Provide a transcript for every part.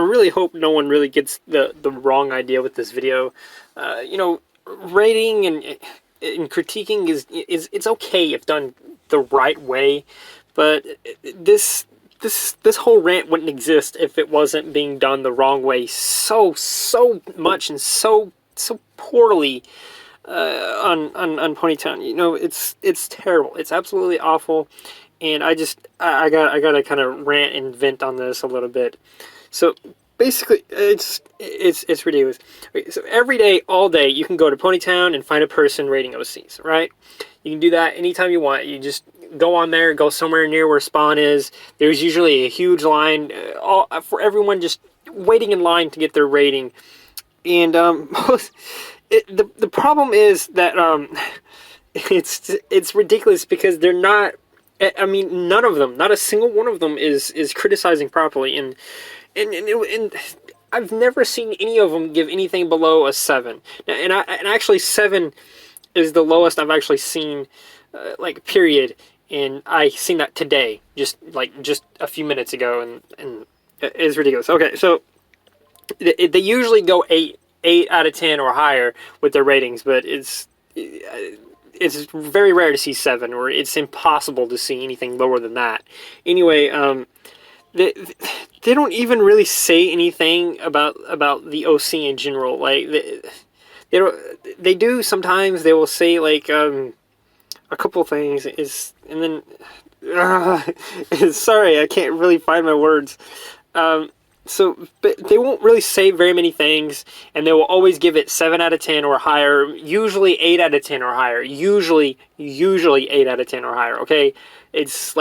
really hope no one really gets the wrong idea with this video. You know, rating and critiquing is it's okay if done the right way, but this whole rant wouldn't exist if it wasn't being done the wrong way so much and so poorly on Ponytown. You know, it's terrible. It's absolutely awful, and I gotta kind of rant and vent on this a little bit. So basically, it's ridiculous. Okay, so every day, all day, you can go to Ponytown and find a person rating OCs, right? You can do that anytime you want. You just go on there, go somewhere near where spawn is. There's usually a huge line for everyone just waiting in line to get their rating. And the problem is that it's ridiculous because they're not. I mean, none of them, not a single one of them, is criticizing properly, and I've never seen any of them give anything below a 7. And actually 7 is the lowest I've actually seen, like, period. And I seen that today, just a few minutes ago, and it's ridiculous. Okay, so they usually go 8 out of 10 or higher with their ratings, but it's very rare to see 7, or it's impossible to see anything lower than that. Anyway, they don't even really say anything about the OC in general. Like they do sometimes. They will say like a couple things and then sorry, I can't really find my words. So they won't really say very many things, and they will always give it 7 out of 10 or higher, usually 8 out of 10 or higher, usually 8 out of 10 or higher, okay? It's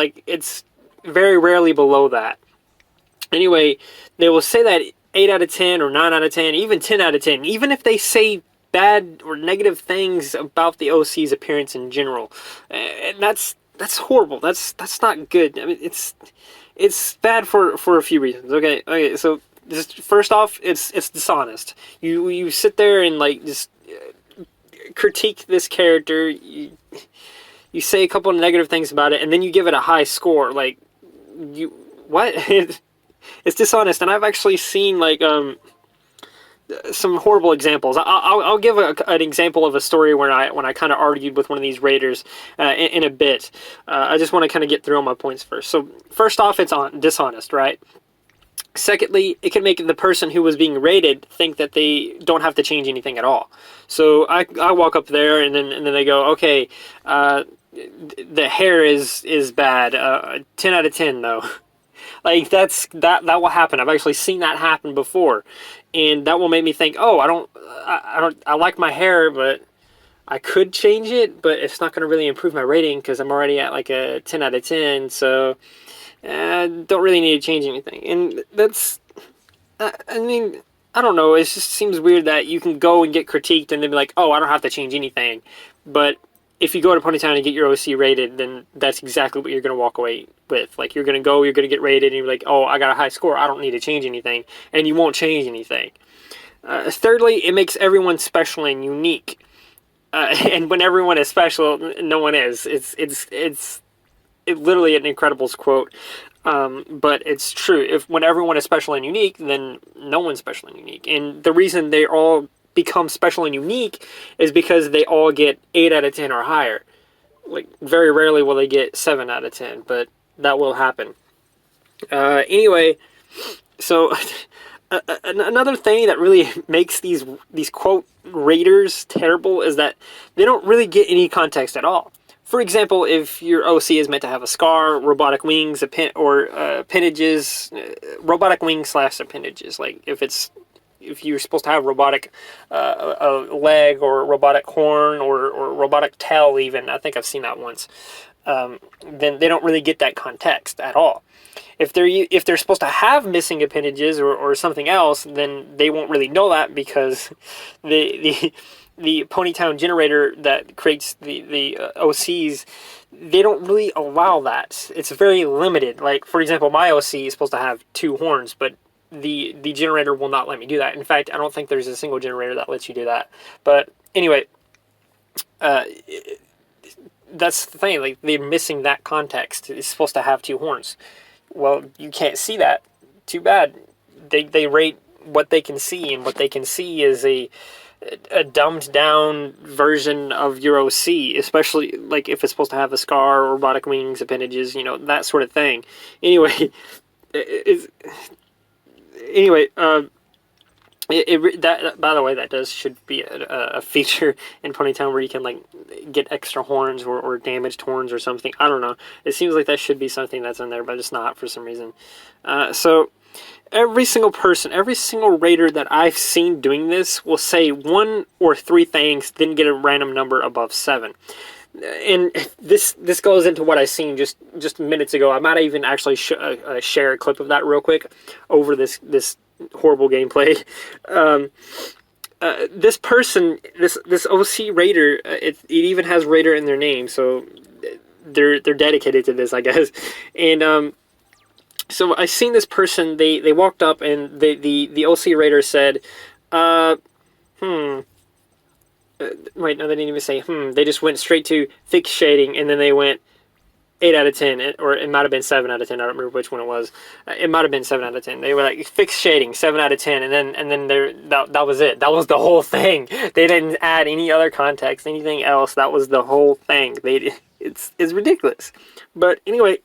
very rarely below that. Anyway, they will say that 8 out of 10 or 9 out of 10, even 10 out of 10, even if they say bad or negative things about the OC's appearance in general. And that's horrible. That's not good. I mean, it's bad for a few reasons. Okay. So just first off, it's dishonest. You sit there and like just critique this character. You say a couple of negative things about it, and then you give it a high score. Like what? It's dishonest. And I've actually seen like some horrible examples. I'll give an example of a story when I kind of argued with one of these raiders in a bit. I just want to kind of get through all my points first. So first off, it's dishonest, right? Secondly, it can make the person who was being raided think that they don't have to change anything at all. So I walk up there and then they go, okay, the hair is bad. 10 out of 10 though. Like that will happen. I've actually seen that happen before, and that will make me think, oh, I like my hair, but I could change it, but it's not going to really improve my rating because I'm already at like a 10 out of 10, so don't really need to change anything. And that's, I mean, I don't know. It just seems weird that you can go and get critiqued and then be like, oh, I don't have to change anything, but if you go to Ponytown and get your OC rated, then that's exactly what you're going to walk away with. Like, you're going to get rated, and you're like, oh, I got a high score, I don't need to change anything, and you won't change anything. Thirdly, it makes everyone special and unique. And when everyone is special, no one is. It's literally an Incredibles quote, but it's true. When everyone is special and unique, then no one's special and unique. And the reason they all become special and unique is because they all get 8 out of 10 or higher. Like, very rarely will they get 7 out of 10, but that will happen. Anyway, so another thing that really makes these quote raiders terrible is that they don't really get any context at all. For example, if your OC is meant to have a scar, robotic wings, appendages, robotic wings / appendages, like if you're supposed to have robotic a leg or a robotic horn or robotic tail even, I think I've seen that once, then they don't really get that context at all. If they're supposed to have missing appendages or something else, then they won't really know that because the Ponytown generator that creates the OCs, they don't really allow that. It's very limited. Like, for example, my OC is supposed to have 2 horns, but the generator will not let me do that. In fact, I don't think there's a single generator that lets you do that. But anyway, that's the thing. Like, they're missing that context. It's supposed to have 2 horns. Well, you can't see that. Too bad. they rate what they can see, and what they can see is a dumbed down version of your OC, especially like if it's supposed to have a scar or robotic wings, appendages, that sort of thing. Anyway, it, anyway, that, by the way, that should be a feature in Ponytown where you can like get extra horns or damaged horns or something. I don't know. It seems like that should be something that's in there, but it's not for some reason. So every single person, every single Rater that I've seen doing this will say 1 or 3 things, then get a random number above 7. And this goes into what I seen just minutes ago. I might even actually share a clip of that real quick over this horrible gameplay. This person, this OC Rater, it even has Rater in their name, so they're dedicated to this, I guess. And so I seen this person. They walked up and the OC Rater said, wait, no, they didn't even say They just went straight to fixed shading, and then they went 8 out of 10, or it might have been 7 out of 10. I don't remember which one it was. It might have been 7 out of 10. They were like fixed shading, 7 out of 10, and then that was it. That was the whole thing. They didn't add any other context, anything else. That was the whole thing. It's ridiculous. But anyway,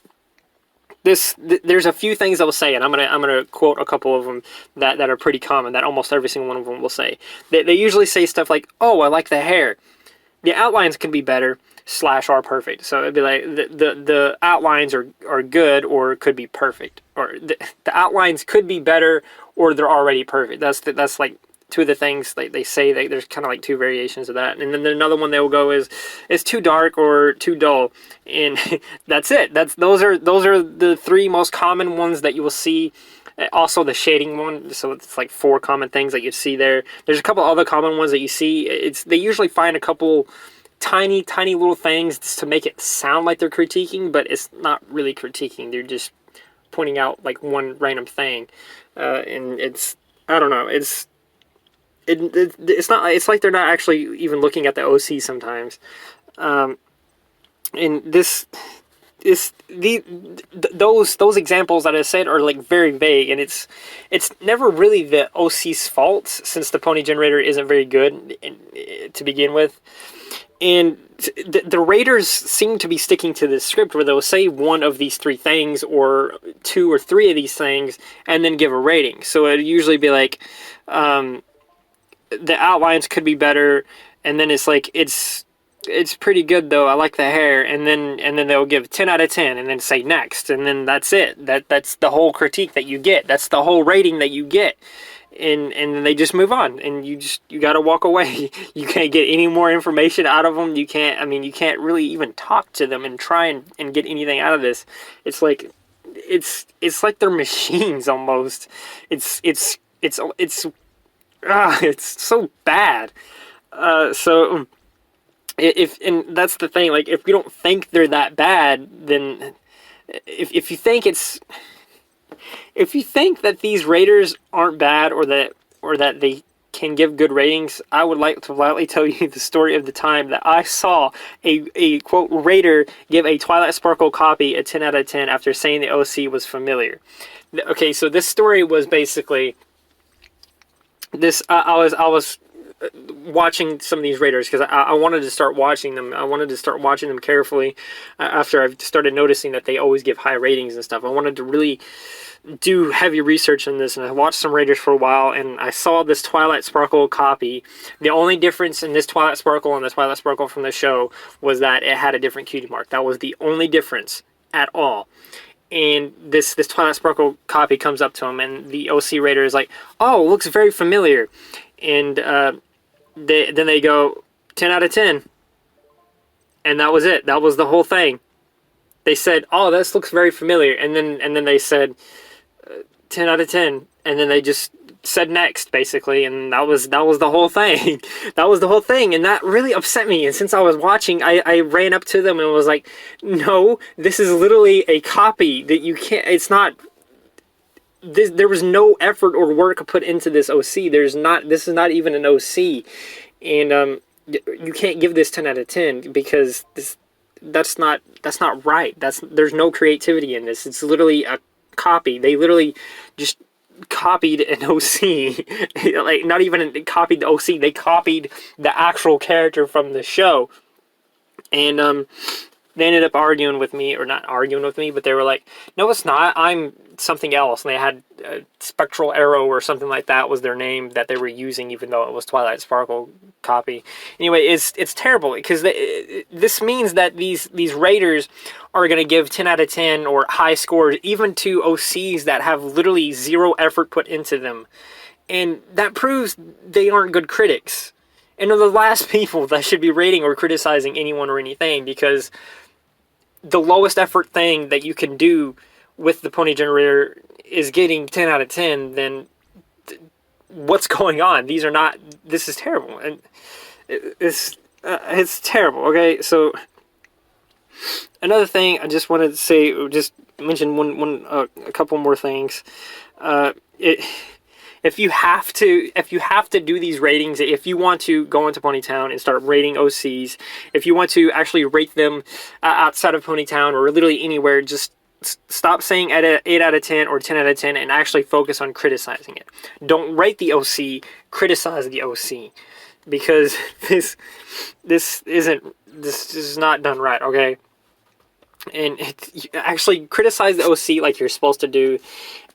there's a few things I will say, and I'm gonna quote a couple of them that are pretty common, that almost every single one of them will say. They usually say stuff like, "Oh, I like the hair. The outlines could be better / are perfect." So it'd be like the outlines are good or could be perfect, or the outlines could be better or they're already perfect. That's like 2 of the things they say. There's kind of like 2 variations of that. And then another one they will go is it's too dark or too dull, and that's it. Those are the 3 most common ones that you will see. Also the shading one, so it's like 4 common things that you see there. There's a couple other common ones that you see. They usually find a couple tiny little things to make it sound like they're critiquing, but it's not really critiquing. They're just pointing out like one random thing, and it's, I don't know, it's not, it's like they're not actually even looking at the OC sometimes. And those examples that I said are like very vague, and it's never really the OC's fault, since the pony generator isn't very good to begin with. And the Raiders seem to be sticking to this script where they'll say one of these 3 things or 2 or 3 of these things and then give a rating. So it'd usually be like, the outlines could be better, and then it's like, it's pretty good though, I like the hair, and then they'll give 10 out of 10 and then say next, and then that's it. That's the whole critique that you get. That's the whole rating that you get. And then they just move on, and you gotta walk away. You can't get any more information out of them. You can't really even talk to them and try and get anything out of this. It's like they're machines almost. It's so bad. So and that's the thing. Like, if we don't think they're that bad, then if you think that these Raiders aren't bad, or that they can give good ratings, I would like to lightly tell you the story of the time that I saw a quote Raider give a Twilight Sparkle copy a 10 out of 10 after saying the OC was familiar. Okay, so this story was basically this. I was watching some of these Raiders because I wanted to start watching them. I wanted to start watching them carefully after I started noticing that they always give high ratings and stuff. I wanted to really do heavy research on this, and I watched some Raiders for a while, and I saw this Twilight Sparkle copy. The only difference in this Twilight Sparkle and the Twilight Sparkle from the show was that it had a different cutie mark. That was the only difference at all. And this Twilight Sparkle copy comes up to him, and the OC Raider is like, "Oh, looks very familiar." And then they go 10 out of 10, and that was it. That was the whole thing. They said, "Oh, this looks very familiar," and then they said 10 out of 10, and then they just said next, basically, and that was the whole thing. That was the whole thing, and that really upset me. And since I was watching, I ran up to them and was like, "No, this is literally a copy that you can't. It's not. There was no effort or work put into this OC. This is not even an OC, and you can't give this 10 out of 10 because that's not right. There's no creativity in this. It's literally a copy. They literally just copied an OC. Like, not even copied the OC, they copied the actual character from the show. And they ended up arguing with me, or not arguing with me, but they were like, no, it's not, I'm something else. And they had Spectral Arrow or something like that was their name that they were using, even though it was Twilight Sparkle copy. Anyway, it's terrible, because this means that these raters are going to give 10 out of 10 or high scores even to OCs that have literally zero effort put into them. And that proves they aren't good critics. And they're the last people that should be rating or criticizing anyone or anything, because the lowest effort thing that you can do with the pony generator is getting 10 out of 10, then what's going on? This is terrible. And it's terrible, okay? So, another thing I just wanted to say, just mention a couple more things. If you have to do these ratings, if you want to go into Ponytown and start rating OCs, if you want to actually rate them outside of Ponytown or literally anywhere, just stop saying 8 out of 10 or 10 out of 10 and actually focus on criticizing it. Don't rate the OC, criticize the OC, because this is not done right, okay? And actually criticize the OC like you're supposed to do.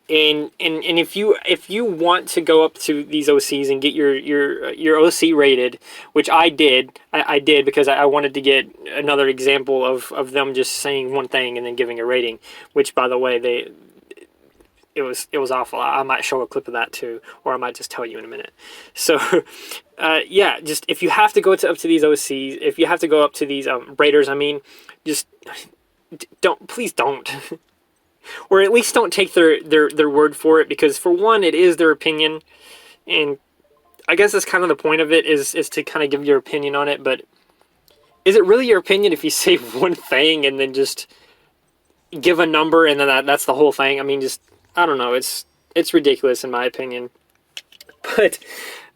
And if you want to go up to these OCs and get your OC rated, which I did because I wanted to get another example of them just saying one thing and then giving a rating, which, by the way, it was awful. I might show a clip of that too, or I might just tell you in a minute. So yeah, just if you have to go up to these OCs, if you have to go up to these raters, I mean, just please don't. Or at least don't take their word for it, because for one, it is their opinion, and I guess that's kind of the point of it, is to kind of give your opinion on it. But is it really your opinion if you say one thing and then just give a number and then that's the whole thing? I mean, just, I don't know, it's ridiculous in my opinion. But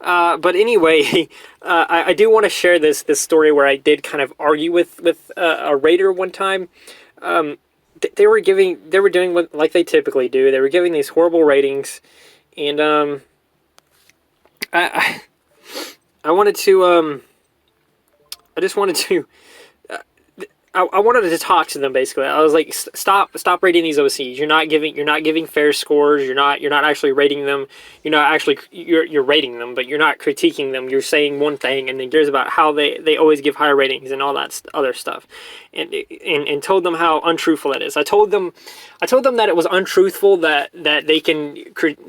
anyway, I do want to share this story where I did kind of argue with a rater one time. They were doing what, like they typically do. They were giving these horrible ratings, and I wanted to I just wanted to I wanted to talk to them, basically. I was like, stop rating these OCs. You're not giving fair scores. You're not actually rating them. You're rating them, but you're not critiquing them. You're saying one thing and then cares about how they always give higher ratings and all that other stuff, and told them how untruthful it is. I told them that it was untruthful that they can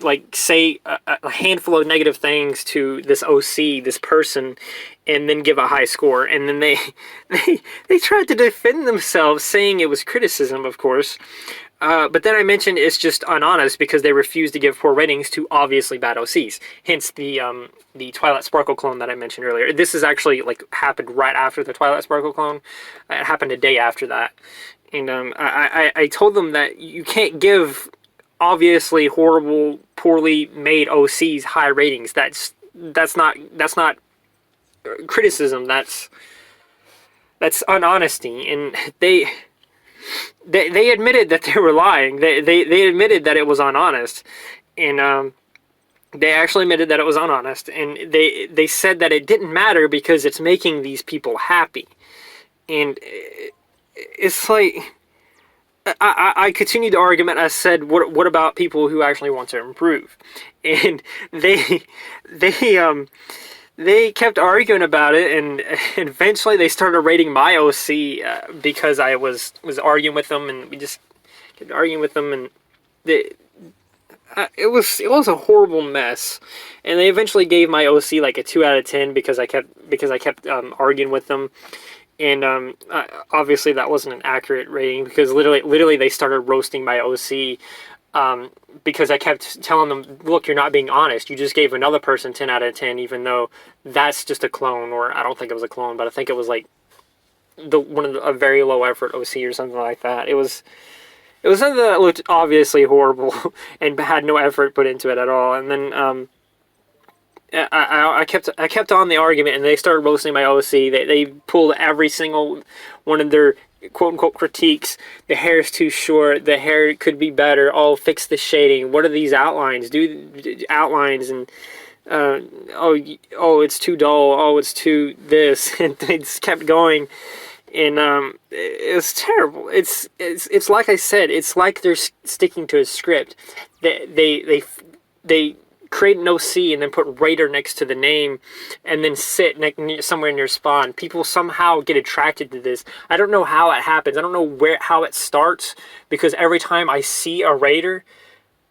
like say a handful of negative things to this OC, this person, and then give a high score. And then they tried to defend themselves, saying it was criticism, of course. But then I mentioned it's just unhonest because they refused to give poor ratings to obviously bad OCs. Hence the Twilight Sparkle clone that I mentioned earlier. This is actually like happened right after the Twilight Sparkle clone. It happened a day after that. And I told them that you can't give obviously horrible, poorly made OCs high ratings. That's not criticism. That's unhonesty. And they admitted that they were lying. They admitted that it was unhonest, and they actually admitted that it was unhonest. And they said that it didn't matter because it's making these people happy. And it's like, I continued the argument. I said, what about people who actually want to improve? And they kept arguing about it, and eventually they started rating my OC because I was arguing with them, and we just kept arguing with them, and it was a horrible mess. And they eventually gave my OC like a 2 out of 10 because I kept arguing with them. And obviously that wasn't an accurate rating, because literally they started roasting my OC. Because I kept telling them, look, you're not being honest. You just gave another person 10 out of 10, even though that's just a clone, or I don't think it was a clone, but I think it was like a very low effort OC or something like that. It was something that looked obviously horrible and had no effort put into it at all. And then I kept on the argument, and they started roasting my OC. They pulled every single one of their quote-unquote critiques. The hair is too short, the hair could be better, oh, fix the shading, what are these outlines, do outlines, and oh, it's too dull, oh, it's too this, and they just kept going, and it was terrible. It's like I said, it's like they're sticking to a script. They create an OC and then put Rater next to the name and then sit somewhere near spawn. People somehow get attracted to this. I don't know how it happens. I don't know how it starts, because every time I see a Rater,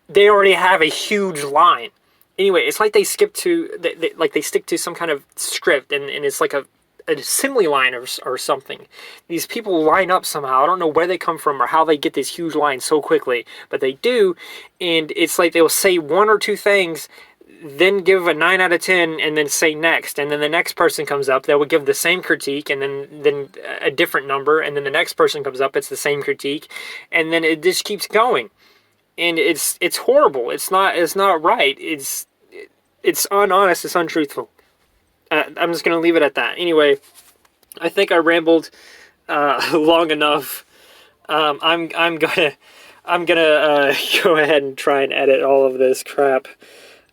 they already have a huge line. Anyway, it's like they stick to some kind of script, and it's like an assembly line or something. These people line up somehow. I don't know where they come from or how they get this huge line so quickly, but they do, and it's like they'll say one or two things, then give a 9 out of 10, and then say next, and then the next person comes up, they will give the same critique, and then a different number, and then the next person comes up, it's the same critique, and then it just keeps going, and it's horrible. It's not right. It's unhonest. It's untruthful. I'm just gonna leave it at that. Anyway, I think I rambled long enough. I'm gonna go ahead and try and edit all of this crap.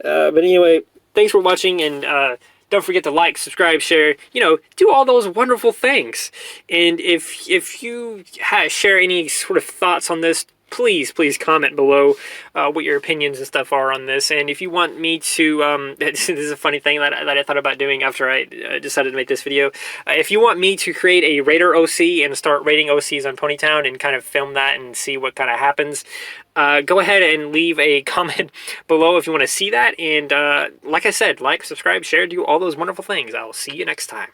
But anyway, thanks for watching, and don't forget to like, subscribe, share. Do all those wonderful things. And if you share any sort of thoughts on this, please comment below what your opinions and stuff are on this. And if you want me to, this is a funny thing that I thought about doing after I decided to make this video. If you want me to create a Rater OC and start rating OCs on Ponytown and kind of film that and see what kind of happens, go ahead and leave a comment below if you want to see that. And like I said, like, subscribe, share, do all those wonderful things. I'll see you next time.